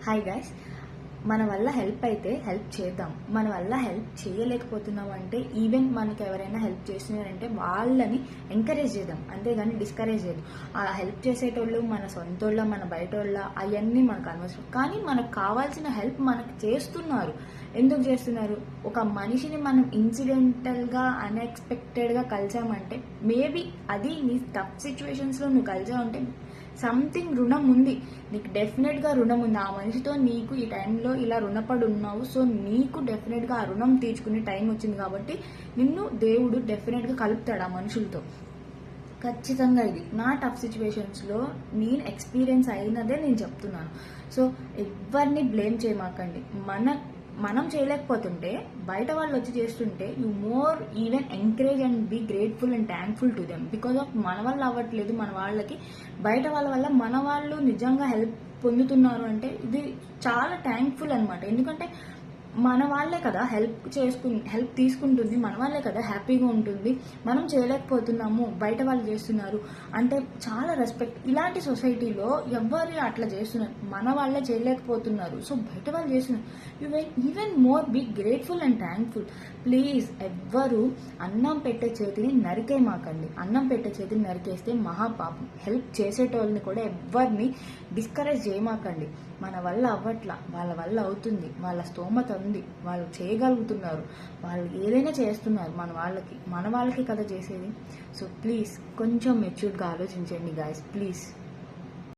Hi guys, మన వల్ల help అయితే హెల్ప్ చేద్దాం. మన వల్ల హెల్ప్ చేయలేకపోతున్నాం అంటే ఈవెన్ మనకి ఎవరైనా హెల్ప్ చేస్తున్నారంటే వాళ్ళని ఎంకరేజ్ చేద్దాం, అంతేగాని డిస్కరేజ్ చేద్దాం. ఆ హెల్ప్ చేసేటోళ్ళు మన సొంతోళ్ళ మన బయటోళ్ళ అవన్నీ మనకు అనవసరం. కానీ మనకు కావాల్సిన హెల్ప్ మనకు చేస్తున్నారు. ఎందుకు చేస్తున్నారు? ఒక మనిషిని మనం ఇన్సిడెంటల్గా అన్ఎక్స్పెక్టెడ్గా కలిసామంటే మేబీ అది నీ టఫ్ సిచ్యువేషన్స్లో నువ్వు కలిసావంటే సంథింగ్ రుణం ఉంది, నీకు డెఫినెట్గా రుణం ఉంది. ఆ మనిషితో నీకు ఈ టైంలో ఇలా రుణపడి ఉన్నావు. సో నీకు డెఫినెట్గా ఆ రుణం తీర్చుకునే టైం వచ్చింది కాబట్టి నిన్ను దేవుడు డెఫినెట్గా కలుపుతాడు ఆ మనుషులతో. ఖచ్చితంగా ఇది నా టఫ్ సిచ్యువేషన్స్లో నేను ఎక్స్పీరియన్స్ అయినదే నేను చెప్తున్నాను. సో ఎవరిని బ్లేమ్ చేయమాకండి. మనం చేయలేకపోతుంటే బయట వాళ్ళు వచ్చి చేస్తుంటే you more even encourage and be grateful and thankful to them. Because of మన వల్ల అవ్వట్లేదు మన వాళ్ళకి, బయట వాళ్ళ వల్ల మన వాళ్ళు నిజంగా హెల్ప్ పొందుతున్నారు అంటే ఇది చాలా థ్యాంక్ఫుల్ అనమాట. ఎందుకంటే మన వాళ్ళే కదా హెల్ప్ తీసుకుంటుంది, మన వాళ్ళే కదా హ్యాపీగా ఉంటుంది. మనం చేయలేకపోతున్నాము, బయట వాళ్ళు చేస్తున్నారు అంటే చాలా రెస్పెక్ట్. ఇలాంటి సొసైటీలో ఎవరు అట్లా చేస్తున్నారు? మన వాళ్ళే చేయలేకపోతున్నారు, సో బయట వాళ్ళు చేస్తున్నారు. Even more be grateful and thankful. Please ఎవ్వరు అన్నం పెట్టే చేతిని నరికేయమాకండి. అన్నం పెట్టే చేతిని నరికేస్తే మహాపాపం. హెల్ప్ చేసేటోళ్ళని కూడా ఎవరిని డిస్కరేజ్ చేయమాకండి. మన వల్ల అవ్వట్లా, వాళ్ళ వల్ల అవుతుంది, వాళ్ళ స్తోమత ఉంది, వాళ్ళు చేయగలుగుతున్నారు, వాళ్ళు ఏదైనా చేస్తున్నారు మన వాళ్ళకి కదా చేసేది. సో ప్లీజ్ కొంచెం మెచ్యూర్డ్గా ఆలోచించండి గాయస్, ప్లీజ్.